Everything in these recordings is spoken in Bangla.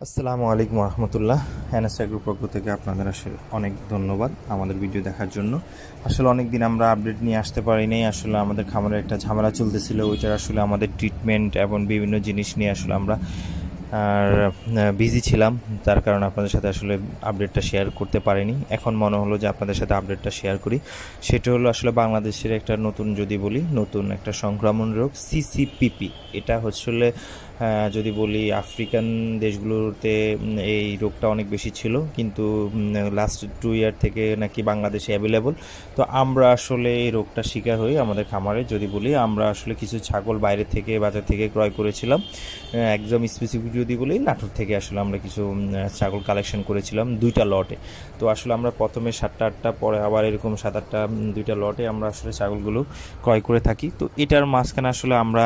আসসালামু আলাইকুম রহমতুল্লাহ। এনএস গ্রুপ পক্ষ থেকে আপনাদের আসলে অনেক ধন্যবাদ আমাদের ভিডিও দেখার জন্য। আসলে অনেক দিন আমরা আপডেট নিয়ে আসতে পারিনি। আসলে আমাদের খামারে একটা ঝামেলা চলতেছিল, ওইটার আসলে আমাদের ট্রিটমেন্ট এবং বিভিন্ন জিনিস নিয়ে আসলে আমরা আর বিজি ছিলাম, তার কারণে আপনাদের সাথে আসলে আপডেটটা শেয়ার করতে পারিনি। এখন মনে হলো যে আপনাদের সাথে আপডেটটা শেয়ার করি। সেটা হলো আসলে বাংলাদেশের একটা নতুন, যদি বলি নতুন একটা সংক্রমণ রোগ সিসিপিপি। এটা হচ্ছে যদি বলি আফ্রিকান দেশগুলোতে এই রোগটা অনেক বেশি ছিল, কিন্তু লাস্ট 2 ইয়ার থেকে নাকি বাংলাদেশে অ্যাভেলেবল। তো আমরা আসলে এই রোগটা শিকার হই আমাদের খামারে। যদি বলি আমরা আসলে কিছু ছাগল বাইরে থেকে, বাজার থেকে ক্রয় করেছিলাম। একদম স্পেসিফিক যদি বলি নাটোর থেকে আসলে আমরা কিছু ছাগল কালেকশন করেছিলাম 2টা লটে। তো আসলে আমরা প্রথমে 7টা-8টা, পরে আবার এরকম 7-8টা 2টা লটে আমরা আসলে ছাগলগুলো ক্রয় করে থাকি। তো এটার মাঝখানে আসলে আমরা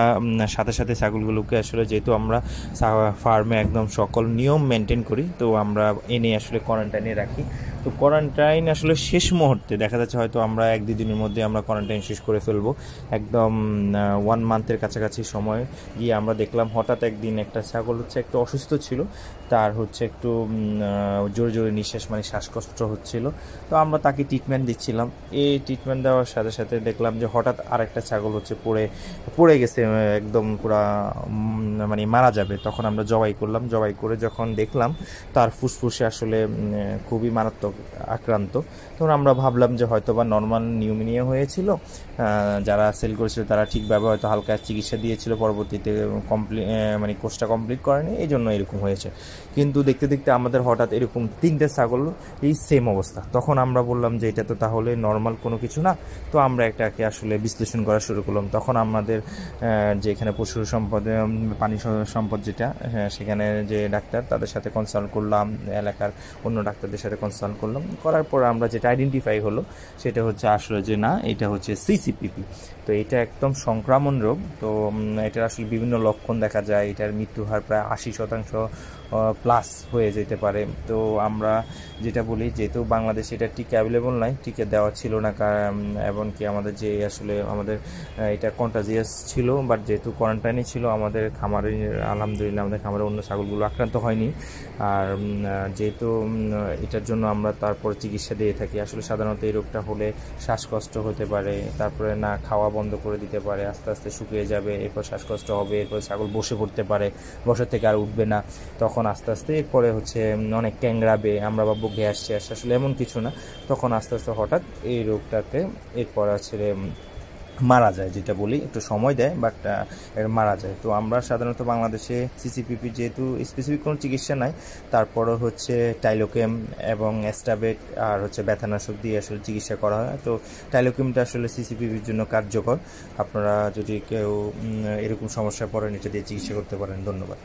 সাথে সাথে ছাগলগুলোকে আসলে, যেহেতু আমরা ফার্মে একদম সকল নিয়ম মেনটেন করি, তো আমরা এনে আসলে কোয়ারেন্টাইনে রাখি। তো কোয়ারেন্টাইন আসলে শেষ মুহূর্তে দেখা যাচ্ছে হয়তো আমরা 1-2 দিনের মধ্যে আমরা কোয়ারেন্টাইন শেষ করে ফেলবো। একদম 1 মান্থের কাছাকাছি সময় গিয়ে আমরা দেখলাম হঠাৎ একদিন একটা ছাগল একটু অসুস্থ ছিল, তার একটু জোরে জোরে নিঃশ্বাস, মানে শ্বাসকষ্ট হচ্ছিল। তো আমরা তাকে ট্রিটমেন্ট দিচ্ছিলাম। এই ট্রিটমেন্ট দেওয়ার সাথে সাথে দেখলাম যে হঠাৎ আরেকটা ছাগল পড়ে গেছে, একদম পুরা মানে মারা যাবে। তখন আমরা জবাই করলাম। জবাই করে যখন দেখলাম তার ফুসফুসে আসলে খুবই মারাত্মক আক্রান্ত, তখন আমরা ভাবলাম যে হয়তো বা নর্মাল নিউমোনিয়া হয়েছিল। যারা সেল করেছিল তারা ঠিকভাবে হয়তো হালকা চিকিৎসা দিয়েছিল, পরবর্তীতে মানে কোর্সটা কমপ্লিট করেনি, এই জন্য এরকম হয়েছে। কিন্তু দেখতে দেখতে আমাদের হঠাৎ এরকম 3টে ছাগল এই সেম অবস্থা। তখন আমরা বললাম যে এটা তো তাহলে নর্মাল কোনো কিছু না। তো আমরা এটাকে আসলে বিশ্লেষণ করা শুরু করলাম। তখন আমাদের যে এখানে পশু সম্পদ, পানি সম্পদ যেটা, সেখানে যে ডাক্তার, তাদের সাথে কনসাল্ট করলাম, এলাকার অন্য ডাক্তারদের সাথে কনসাল্ট করলাম। করার পর আমরা যেটা আইডেন্টিফাই হলো সেটা আসলে যে না, এটা সিসিপিপি। তো এটা একদম সংক্রমণ রোগ। তো এটার আসলে বিভিন্ন লক্ষণ দেখা যায়। এটার মৃত্যু হার প্রায় 80% প্লাস হয়ে যেতে পারে। তো আমরা যেটা বলি, যেহেতু বাংলাদেশে এটা টিকা অ্যাভেলেবল নাই, টিকা দেওয়া ছিল না, এমনকি আমাদের যে আসলে আমাদের এটা কন্টাজিয়াস ছিল, বাট যেহেতু কোয়ারেন্টাইনে ছিল আমাদের খামারে, আলহামদুলিল্লাহ আমাদের খামারে অন্য ছাগলগুলো আক্রান্ত হয়নি। আর যেহেতু এটার জন্য আমরা তারপর চিকিৎসা দিয়ে থাকি। আসলে সাধারণত এই রোগটা হলে শ্বাসকষ্ট হতে পারে, তারপরে না খাওয়া বন্ধ করে দিতে পারে, আস্তে আস্তে শুকিয়ে যাবে, এরপর শ্বাসকষ্ট হবে, এরপর ছাগল বসে পড়তে পারে, বসে থেকে আর উঠবে না। তখন আস্তে আস্তে এরপরে অনেক ক্যাংরাবে, আমরা ভাববো গ্যাস শেষ, আসলে এমন কিছু না। তখন আস্তে আস্তে হঠাৎ এই রোগটাতে এরপর মারা যায়। যেটা বলি একটু সময় দেয়, বাট মারা যায়। তো আমরা সাধারণত বাংলাদেশে সিসিপিপি যেহেতু স্পেসিফিক কোনো চিকিৎসা নাই, তারপরও টাইলোকেম এবং অ্যাস্টাবেট আর ব্যথানাশক দিয়ে আসলে চিকিৎসা করা হয়। তো টাইলোকেমটা আসলে সিসিপিপির জন্য কার্যকর। আপনারা যদি কেউ এরকম সমস্যায় পড়েন, এটা দিয়ে চিকিৎসা করতে পারেন। ধন্যবাদ।